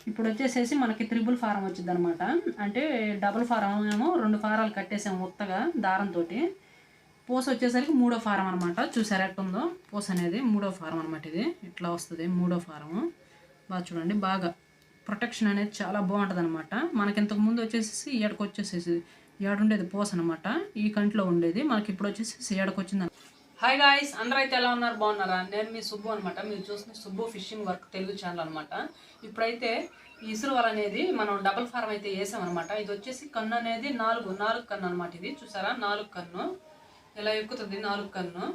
ఇప్పుడు వచ్చేసేసి మనకి త్రిబుల్ ఫారం వచ్చింది అనమాట. అంటే డబుల్ ఫారం ఏమో 2 ఫారాలు కట్టేసాము మొత్తగా దారంతో. పూస వచ్చేసరికి 3వ ఫారం అనమాట. చూసారా ఎట్టుందో పూస అనేది 3వ ఫారం అనమాట. ఇది ఇట్లా వస్తుంది 3వ ఫారము. బాగా చూడండి, బాగా ప్రొటెక్షన్ అనేది చాలా బాగుంటుంది అనమాట. మనకి ఇంతకు ముందు వచ్చేసి ఏడకు వచ్చేసేసి ఏడుండేది పూస అనమాట, ఈ కంట్లో ఉండేది. మనకి ఇప్పుడు వచ్చేసి ఏడకు వచ్చింది. హాయ్ గాయ్స్, అందరూ అయితే ఎలా ఉన్నారు, బాగున్నారా? నేను మీ సుబ్బు అనమాట. మీరు చూసిన Subbu fishing work Telugu channel అనమాట. ఇప్పుడైతే ఈ ఇసురు వల అనేది మనం డబుల్ ఫారం అయితే వేసామన్నమాట. ఇది వచ్చేసి కన్ను అనేది నాలుగు కన్ను అనమాట. ఇది చూసారా 4 కన్ను ఇలా ఎక్కుతుంది. 4 కన్ను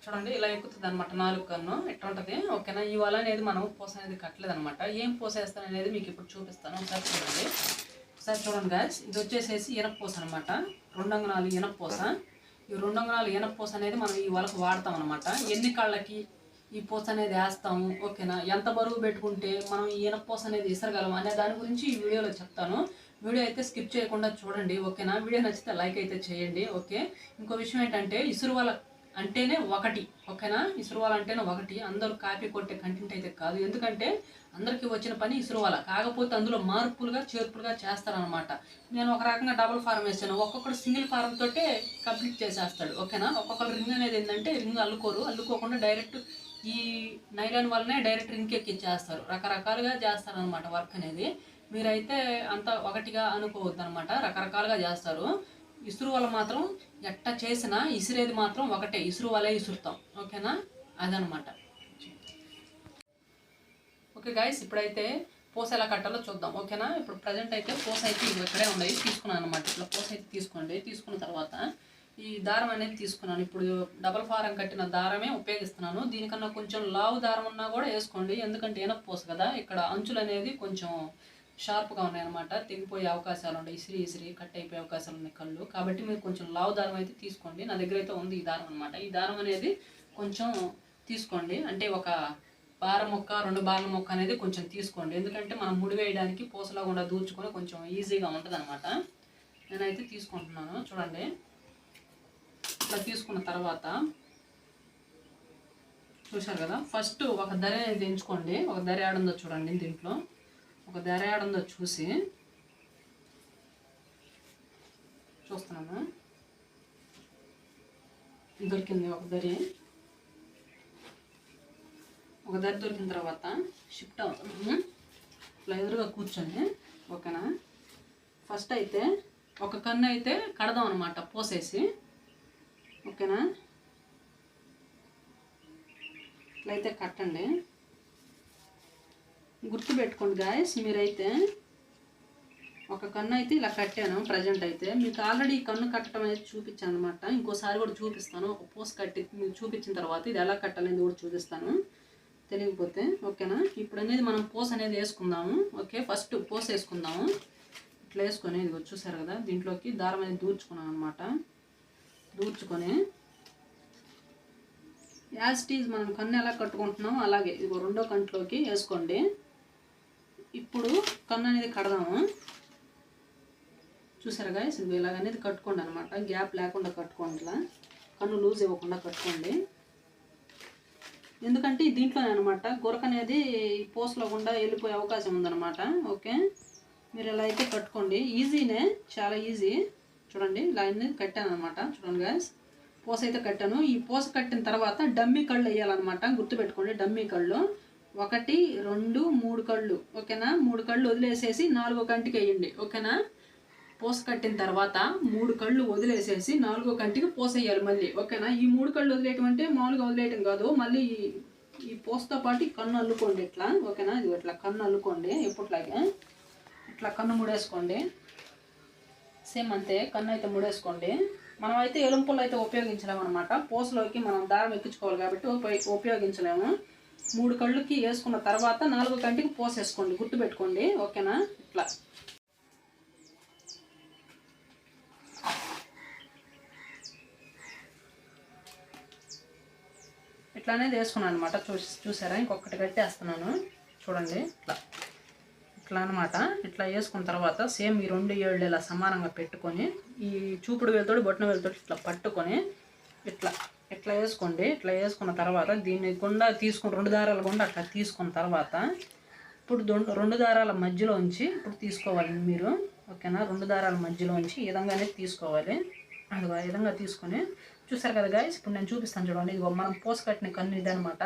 చూడండి, ఇలా ఎక్కుతుంది అనమాట. 4 కన్ను ఇట్లా ఉంటుంది. ఓకేనా? ఈ వల అనేది మనం పూస అనేది కట్టలేదు అనమాట. ఏం పూస వేస్తాను అనేది మీకు ఇప్పుడు చూపిస్తాను. ఒకసారి చూడండి, గాయ్స్. ఇది వచ్చేసేసి ఇనపపూస అనమాట. 2 అంగుళాలు ఇనపపూస. ఈ 2 అంగుళాలు ఇనపపూస అనేది మనం ఈ వలకు వాడతాం అనమాట. ఎన్ని కాళ్ళకి ఈ పూస అనేది వేస్తాము, ఓకేనా? ఎంత బరువు పెట్టుకుంటే మనం ఈ ఇనపపూస అనేది ఇసరగలం అనే దాని గురించి ఈ వీడియోలో చెప్తాను. వీడియో అయితే స్కిప్ చేయకుండా చూడండి, ఓకేనా? వీడియో నచ్చితే లైక్ అయితే చేయండి. ఓకే, ఇంకో విషయం ఏంటంటే ఇసురు వల అంటేనే ఒకటి, ఓకేనా? ఇసురు వల అంటేనే ఒకటి. అందరూ కాపీ కొట్టే కంటెంట్ అయితే కాదు. ఎందుకంటే అందరికీ వచ్చిన పని ఇసురు వల, కాకపోతే అందులో మార్పులుగా చేర్పులుగా చేస్తారనమాట. నేను ఒక రకంగా డబుల్ ఫారం వేసాను, ఒక్కొక్కడు సింగిల్ ఫారం తోటే కంప్లీట్ చేసేస్తాడు, ఓకేనా? ఒక్కొక్కరు రింగ్ అనేది ఏంటంటే రింగ్ అల్లుకోకుండా డైరెక్ట్ ఈ నైలాన్ వల్లనే డైరెక్ట్ రింగ్ ఎక్కిచ్చేస్తారు. రకరకాలుగా చేస్తారనమాట వర్క్ అనేది. మీరైతే అంత ఒకటిగా అనుకోవద్దు అనమాట, రకరకాలుగా చేస్తారు. ఇసురు వల మాత్రం ఎట్ట చేసినా ఇసిరేది మాత్రం ఒకటే, ఇసురు వలే ఇసురుతాం, ఓకేనా? అదనమాట. ఓకే గాయస్, ఇప్పుడైతే పూస ఎలా కట్టాలో చూద్దాం, ఓకేనా? ఇప్పుడు ప్రజెంట్ అయితే పూస అయితే ఇక్కడే ఉన్నాయి, తీసుకున్నాను అనమాట. ఇట్లా పూస అయితే తీసుకోండి. తీసుకున్న తర్వాత ఈ దారం అనేది తీసుకున్నాను. ఇప్పుడు డబల్ ఫారం కట్టిన దారమే ఉపయోగిస్తున్నాను. దీనికన్నా కొంచెం లావు దారం ఉన్నా కూడా వేసుకోండి, ఎందుకంటే ఎనప పూస కదా. ఇక్కడ అంచులు అనేది కొంచెం షార్ప్గా ఉన్నాయన్నమాట, తెగిపోయే అవకాశాలు ఉన్నాయి, ఇసిరి కట్ అయిపోయే అవకాశాలు ఉన్నాయి కళ్ళు. కాబట్టి మీరు కొంచెం లావు దారం అయితే తీసుకోండి. నా దగ్గర అయితే ఉంది ఈ దారం అనమాట. ఈ దారం అనేది కొంచెం తీసుకోండి, అంటే ఒక బార మొక్క 2 బార్ల మొక్క అనేది కొంచెం తీసుకోండి. ఎందుకంటే మనం ముడి వేయడానికి పూసలా కూడా దూర్చుకొని కొంచెం ఈజీగా ఉంటుంది అనమాట. నేనైతే తీసుకుంటున్నాను. చూడండి, ఇట్లా తీసుకున్న తర్వాత చూశారు కదా, ఫస్ట్ ఒక దరి అనేది ఎంచుకోండి. ఒక దరి ఆడుందో చూడండి, దీంట్లో ఒక దరి ఆడుందో చూస్తున్నాను. దొరికింది ఒక దరి. ఒక దరి దొరికిన తర్వాత షిఫ్ట్ అవుతాము. ఇట్లా ఎదురుగా కూర్చొని, ఓకేనా? ఫస్ట్ అయితే ఒక కన్ను అయితే కడదాం అనమాట పోసేసి, ఓకేనా? ఇట్లయితే కట్టండి. గుర్తుపెట్టుకోండి గాయస్, మీరైతే ఒక కన్ను అయితే ఇలా కట్టాను ప్రజెంట్. అయితే మీకు ఆల్రెడీ కన్ను కట్టడం అనేది చూపించాను అనమాట. ఇంకోసారి కూడా చూపిస్తాను. ఒక పూస కట్టి మీకు చూపించిన తర్వాత ఇది ఎలా కట్టాలనేది కూడా చూపిస్తాను, తెలియకపోతే, ఓకేనా? ఇప్పుడు అనేది మనం పూస అనేది వేసుకుందాము. ఓకే, ఫస్ట్ పూస వేసుకుందాము. ఇట్లా వేసుకొని ఇది చూసారు కదా, దీంట్లోకి దారం అనేది దూర్చుకున్నాను అనమాట. దూర్చుకొని యాజ్ ఇట్ ఈజ్ మనం కన్ను ఎలా కట్టుకుంటున్నామో అలాగే ఇది 2వ కంట్లోకి వేసుకోండి. ఇప్పుడు కన్ను అనేది కడదాము. చూసారు గాయస్, ఇది ఇలాగనేది కట్టుకోండి అనమాట. గ్యాప్ లేకుండా కట్టుకోండి, ఇట్లా కన్ను లూజ్ ఇవ్వకుండా కట్టుకోండి. ఎందుకంటే దీంట్లోనే అనమాట గురక అనేది పూసలో గుండా వెళ్ళిపోయే అవకాశం ఉందన్నమాట. ఓకే, మీరు ఇలా అయితే కట్టుకోండి. ఈజీనే, చాలా ఈజీ. చూడండి, ఇలా అనేది కట్టాను అనమాట. చూడండి గాయస్, పూస అయితే కట్టాను. ఈ పూస కట్టిన తర్వాత డమ్మీ కళ్ళు వేయాలన్నమాట. గుర్తుపెట్టుకోండి, డమ్మీ కళ్ళు 1, 2, 3 కళ్ళు, ఓకేనా? 3 కళ్ళు వదిలేసేసి 4వ కంటికి వేయండి, ఓకేనా? పూస కట్టిన తర్వాత 3 కళ్ళు వదిలేసేసి 4వ కంటికి పూస వేయాలి మళ్ళీ, ఓకేనా? ఈ 3 కళ్ళు వదిలేయటం అంటే మామూలుగా వదిలేయటం కాదు, మళ్ళీ ఈ పూసతో పాటు కన్ను అల్లుకోండి ఇట్లా, ఓకేనా? ఇది ఇట్లా కన్ను అల్లుకోండి. ఎప్పట్లాగే ఇట్లా కన్ను ముడేసుకోండి. సేమ్ అంతే, కన్ను అయితే ముడేసుకోండి. మనం అయితే ఎలుంపులు అయితే ఉపయోగించలేము అనమాట. పూసలోకి మనం దారం ఎక్కించుకోవాలి కాబట్టి ఉపయోగించలేము. 3 కళ్ళుకి వేసుకున్న తర్వాత 4వ కంటికి పూస వేసుకోండి, గుర్తుపెట్టుకోండి, ఓకేనా? ఇట్లా ఇట్లా అనేది వేసుకున్నాను అనమాట. చూసారా, ఇంకొకటి కట్టేస్తున్నాను చూడండి. ఇట్లా అనమాట. ఇట్లా వేసుకున్న తర్వాత సేమ్ ఈ 2 ఏళ్ళు ఇలా సమానంగా పెట్టుకొని ఈ చూపుడు వేలుతోటి బొట్టన వేలుతోటి ఇట్లా పట్టుకొని ఇట్లా వేసుకోండి. ఇట్లా వేసుకున్న తర్వాత దీన్ని గుండా తీసుకుని 2 దారాలు గుండా అట్లా తీసుకున్న తర్వాత ఇప్పుడు రెండు దారాల మధ్యలో ఉంచి ఇప్పుడు తీసుకోవాలి మీరు, ఓకేనా. రెండు దారాల మధ్యలో ఉంచి ఈ విధంగానే తీసుకోవాలి. అది ఆ విధంగా తీసుకొని చూసారు కదా గాయస్. ఇప్పుడు నేను చూపిస్తాను చూడండి. ఇది మనం పోస్ కట్టిన కన్ను ఇదనమాట.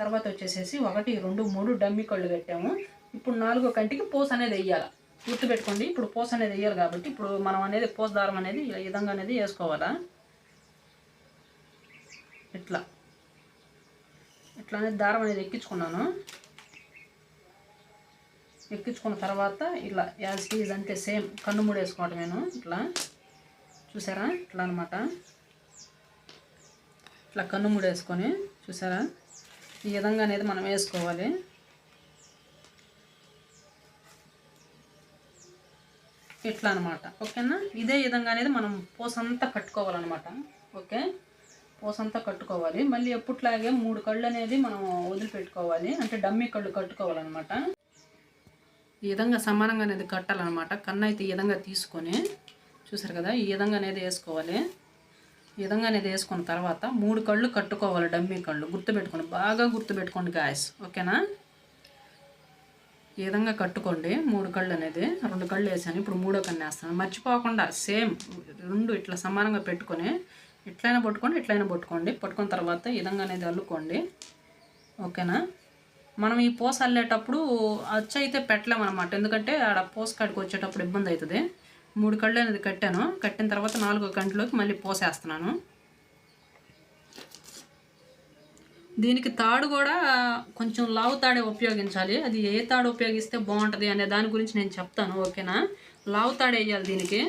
తర్వాత వచ్చేసేసి 1 2 3 డమ్మి కళ్ళు కట్టాము. ఇప్పుడు 4వ కంటికి పోస్ అనేది వేయాలి. గుర్తుపెట్టుకోండి, ఇప్పుడు పోస్ అనేది వేయాలి కాబట్టి ఇప్పుడు మనం అనేది పోస్ దారం అనేది ఈ విధంగా అనేది వేసుకోవాలా. ఇట్లా అనేది దారం అనేది ఎక్కించుకున్నాను. ఎక్కించుకున్న తర్వాత ఇలా యాజ్ ఈజ్ అంతే సేమ్ కన్ను మూడు వేసుకోవటం నేను ఇట్లా చూసారా. ఇట్లా అనమాట. ఇట్లా కన్ను మూడు వేసుకొని చూసారా ఈ విధంగా అనేది మనం వేసుకోవాలి. ఇట్లా అనమాట, ఓకేనా. ఇదే విధంగా అనేది మనం పోసంతా కట్టుకోవాలన్నమాట. ఓకే, పోసంతా కట్టుకోవాలి. మళ్ళీ ఎప్పుట్లాగే 3 కళ్ళు అనేది మనం వదిలిపెట్టుకోవాలి, అంటే డమ్మీ కళ్ళు కట్టుకోవాలన్నమాట. ఈ విధంగా సమానంగా అనేది కట్టాలన్నమాట. కన్ను అయితే ఈ విధంగా తీసుకొని చూసారు కదా ఈ విధంగా అనేది వేసుకోవాలి. ఈ విధంగా అనేది వేసుకున్న తర్వాత 3 కళ్ళు కట్టుకోవాలి, డమ్మీ కళ్ళు. గుర్తుపెట్టుకోండి, బాగా గుర్తుపెట్టుకోండి గాయస్, ఓకేనా. ఈ విధంగా కట్టుకోండి 3 కళ్ళు అనేది. 2 కళ్ళు వేసాను, ఇప్పుడు 3వ కన్ను వేస్తాను. మర్చిపోకుండా సేమ్ 2 ఇట్లా సమానంగా పెట్టుకొని ఇట్లయినా పట్టుకోండి, ఇట్లయినా పట్టుకోండి. పట్టుకున్న తర్వాత ఈ విధంగా అనేది అల్లుకోండి, ఓకేనా. మనం ఈ పోస అల్లేటప్పుడు అచ్చు అయితే పెట్టలేమన్నమాట, ఎందుకంటే ఆడ పోస కాడికి వచ్చేటప్పుడు ఇబ్బంది అవుతుంది. 3 కళ్ళు అనేది కట్టాను. కట్టిన తర్వాత 4వ కంటిలోకి మళ్ళీ పోసేస్తున్నాను. దీనికి తాడు కూడా కొంచెం లావు తాడే ఉపయోగించాలి. అది ఏ తాడు ఉపయోగిస్తే బాగుంటుంది అనే దాని గురించి నేను చెప్తాను, ఓకేనా. లావు తాడే వేయాలి దీనికి,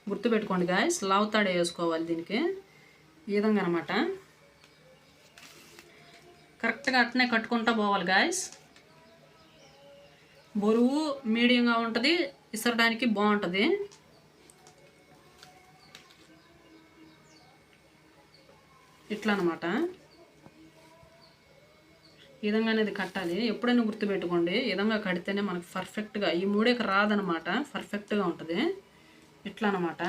గుర్తుపెట్టుకోండి గాయస్. లావు తాడే వేసుకోవాలి దీనికి ఈ విధంగా అనమాట. కరెక్ట్గా అట్నే కట్టుకుంటూ పోవాలి గాయస్. బరువు మీడియంగా ఉంటుంది, ఇసరడానికి బాగుంటుంది. ఇట్లా అనమాట. ఈ విధంగా అనేది కట్టాలి. ఎప్పుడైనా గుర్తుపెట్టుకోండి, ఈ విధంగా కడితేనే మనకు పర్ఫెక్ట్గా ఈ 3కి రాదనమాట, పర్ఫెక్ట్గా ఉంటుంది. ఇట్లా అనమాట.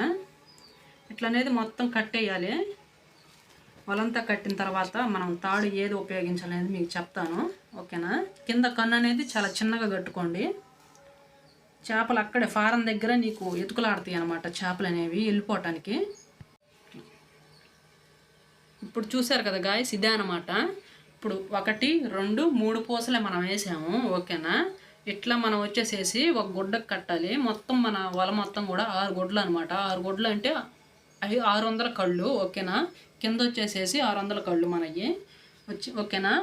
ఇట్లా అనేది మొత్తం కట్టేయాలి. వాళ్ళంతా కట్టిన తర్వాత మనం తాడు ఏది ఉపయోగించాలనేది మీకు చెప్తాను, ఓకేనా. కింద కన్ను అనేది చాలా చిన్నగా కట్టుకోండి. చేపలు అక్కడే ఫారం దగ్గర నీకు ఎతుకులాడతాయి అనమాట, చేపలు అనేవి వెళ్ళిపోవటానికి. ఇప్పుడు చూసారు కదా గాయస్, ఇదే అనమాట. ఇప్పుడు 1 2 3 పూసలే మనం వేసాము, ఓకేనా. ఇట్లా మనం వచ్చేసేసి ఒక గుడ్డకు కట్టాలి. మొత్తం మన వల మొత్తం కూడా 6 గుడ్లు అనమాట. 6 గుడ్లు అంటే అవి 600 కళ్ళు, ఓకేనా. కింద వచ్చేసేసి 600 కళ్ళు మనకి వచ్చి, ఓకేనా.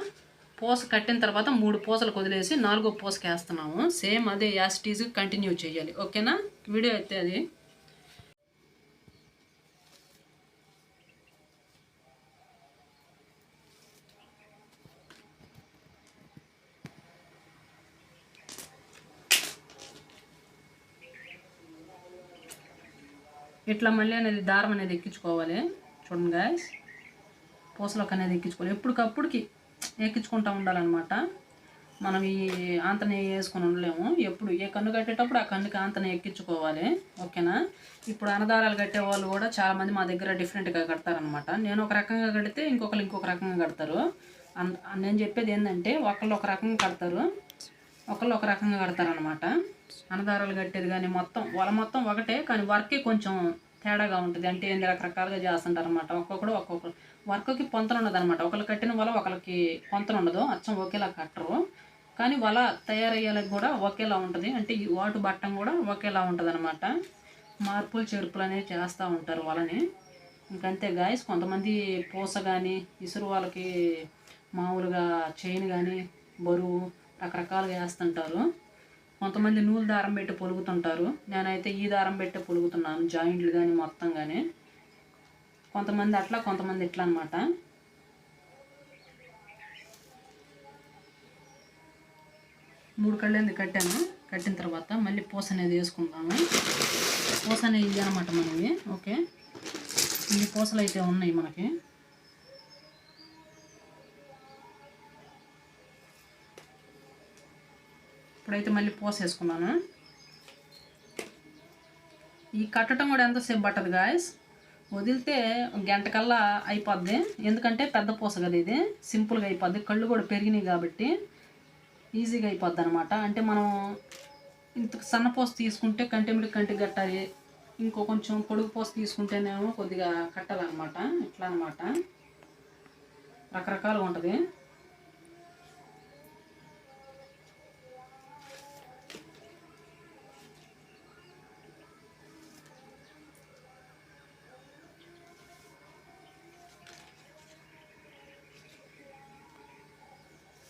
పూస కట్టిన తర్వాత 3 పూసలు వదిలేసి 4వ పూసకి వేస్తున్నాము. సేమ్ అదే యాసిటీజ్ కంటిన్యూ చేయాలి, ఓకేనా. వీడియో అయితే అది ఇట్లా మళ్ళీ అనేది దారం అనేది ఎక్కించుకోవాలి. చూడండి గాయస్, పూసలోకి అనేది ఎక్కించుకోవాలి. ఎప్పటికప్పుడుకి ఎక్కించుకుంటూ ఉండాలన్నమాట. మనం ఈ ఆంతని వేసుకొని ఉండలేము. ఎప్పుడు ఏ కన్ను కట్టేటప్పుడు ఆ కన్నుకి ఆంతని ఎక్కించుకోవాలి, ఓకేనా. ఇప్పుడు అన్నదారాలు కట్టే వాళ్ళు కూడా చాలామంది మా దగ్గర డిఫరెంట్గా కడతారనమాట. నేను ఒక రకంగా కడితే ఇంకొకరు ఇంకొక రకంగా కడతారు. నేను చెప్పేది ఏంటంటే ఒకళ్ళు ఒక రకంగా కడతారు, ఒకళ్ళు ఒక రకంగా కడతారనమాట. అన్నదారాలు కట్టేది కానీ మొత్తం వాళ్ళ మొత్తం ఒకటే, కానీ వర్కే కొంచెం తేడాగా ఉంటుంది. అంటే ఏంటి రకరకాలుగా చేస్తుంటారు అనమాట. ఒక్కొక్కరు వర్క్కి పొంతన ఉండదు అనమాట. ఒకళ్ళు కట్టిన వల ఒకరికి పొంతన ఉండదు, అచ్చం ఒకేలా కట్టరు. కానీ వల తయారయ్యేలకు కూడా ఒకేలా ఉంటుంది, అంటే వాటు బట్టం కూడా ఒకేలా ఉంటుంది అనమాట. మార్పులు చేర్పులు అనేవి చేస్తూ ఉంటారు వలని. ఇంకంతే గాయస్. కొంతమంది పూస కానీ ఇసురు వాళ్ళకి మామూలుగా చైన్ కానీ బరువు రకరకాలుగా వేస్తుంటారు. కొంతమంది నూలు దారం పెట్టి పొలుగుతుంటారు. నేనైతే ఈ దారం పెట్టి పొలుగుతున్నాను, జాయింట్లు కానీ మొత్తం కానీ. కొంతమంది అట్లా, కొంతమంది ఇట్లా అనమాట. మూడు కళ్ళేంది కట్టాను. కట్టిన తర్వాత మళ్ళీ పూస అనేది వేసుకుంటాము. పూస అనేది ఇది అనమాట మనవి, ఓకే. ఇన్ని పూసలు అయితే ఉన్నాయి మనకి. ఇప్పుడైతే మళ్ళీ పూస వేసుకున్నాను. ఈ కట్టడం కూడా ఎంతసేపు పట్టదు గాయస్, వదిలితే గంట కల్లా అయిపోద్ది. ఎందుకంటే పెద్ద పూస కదా ఇది, సింపుల్గా అయిపోద్ది. కళ్ళు కూడా పెరిగినాయి కాబట్టి ఈజీగా అయిపోద్ది అనమాట. అంటే మనం ఇంత సన్న పూస తీసుకుంటే కంటిమిడి కంటికి కట్టాలి, ఇంకో కొంచెం పొడుగు పూస తీసుకుంటేనేమో కొద్దిగా కట్టాలన్నమాట. ఇట్లా అనమాట, రకరకాలుగా ఉంటుంది.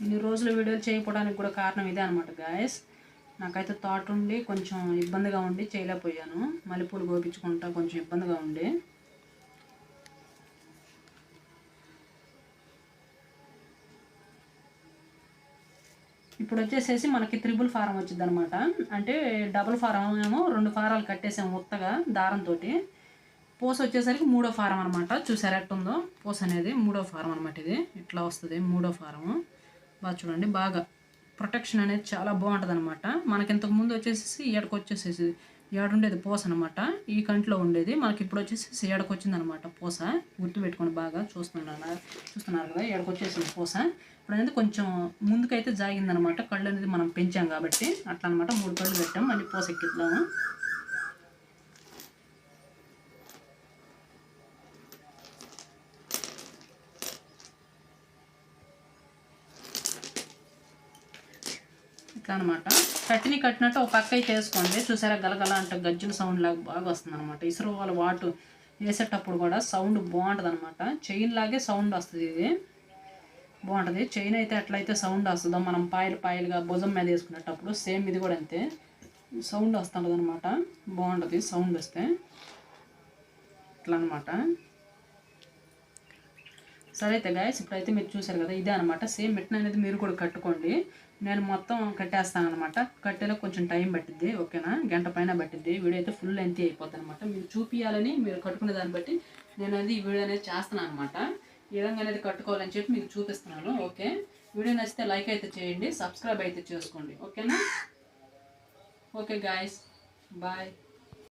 ఇన్ని రోజులు వీడియోలు చేయకపోవడానికి కూడా కారణం ఇదే అనమాట గాయస్. నాకైతే థాట్ ఉండి కొంచెం ఇబ్బందిగా ఉండి చేయలేకపోయాను. మల్లెపూలు కోపించుకుంటా కొంచెం ఇబ్బందిగా ఉండి. ఇప్పుడు వచ్చేసేసి మనకి త్రిబుల్ ఫారం వచ్చింది అనమాట. అంటే డబుల్ ఫారం ఏమో 2 ఫారాలు కట్టేసాము ఉత్తగా దారంతో. పూస వచ్చేసరికి 3వ ఫారం అనమాట. చూసారు ఎట్టుందో పూస అనేది 3వ ఫారం అనమాట. ఇది ఇట్లా వస్తుంది 3వ ఫారము. బాగా చూడండి, బాగా ప్రొటెక్షన్ అనేది చాలా బాగుంటుంది అనమాట. మనకి ఇంతకు ముందు వచ్చేసి ఏడకు వచ్చేసేసి ఏడుండేది పూస అనమాట, ఈ కంట్లో ఉండేది. మనకి ఇప్పుడు వచ్చేసి ఏడకు వచ్చిందనమాట పూస. గుర్తుపెట్టుకోండి, బాగా చూస్తున్నారు కదా, ఏడకు వచ్చేసింది పూస. ఇప్పుడు అనేది కొంచెం ముందుకైతే జాగిందనమాట, కళ్ళు అనేది మనం పెంచాం కాబట్టి అట్లా అనమాట. 3 కళ్ళు పెట్టాం, మళ్ళీ పూస ఎక్కిద్దాము. ఇట్లా అనమాట. కట్టినట్టు ఒక పక్క అయితే వేసుకోండి. చూసారా, గలగల అంటే గజ్జల సౌండ్ లాగా బాగా వస్తుంది అనమాట. ఇసురు వాళ్ళు వాటు వేసేటప్పుడు కూడా సౌండ్ బాగుంటుంది అనమాట. చైన్ లాగే సౌండ్ వస్తుంది, ఇది బాగుంటుంది. చైన్ అయితే ఎట్లయితే సౌండ్ వస్తుందో మనం పాయలుగా భుజం మీద వేసుకునేటప్పుడు సేమ్ ఇది కూడా అంతే సౌండ్ వస్తుంటుంది అనమాట. బాగుంటుంది సౌండ్ వస్తే. ఇట్లా అనమాట. సరే అయితే గాయస్, ఇప్పుడైతే మీరు చూసారు కదా, ఇదే అనమాట. సేమ్ మిట్న అనేది మీరు కూడా కట్టుకోండి. నేను మొత్తం కట్టేస్తాను అనమాట. కట్టేలో కొంచెం టైం పట్టిద్ది, ఓకేనా, గంట పైన పట్టిద్ది. వీడియో అయితే ఫుల్ లెంత్ అయిపోద్ది అనమాట. మీరు చూపించాలని మీరు కట్టుకునే దాన్ని బట్టి నేను అది ఈ వీడియో అనేది చేస్తున్నాను అనమాట. ఈ విధంగా అనేది కట్టుకోవాలని చెప్పి మీకు చూపిస్తున్నాను. ఓకే, వీడియో నచ్చితే లైక్ అయితే చేయండి, సబ్స్క్రైబ్ అయితే చేసుకోండి, ఓకేనా. Okay guys, bye.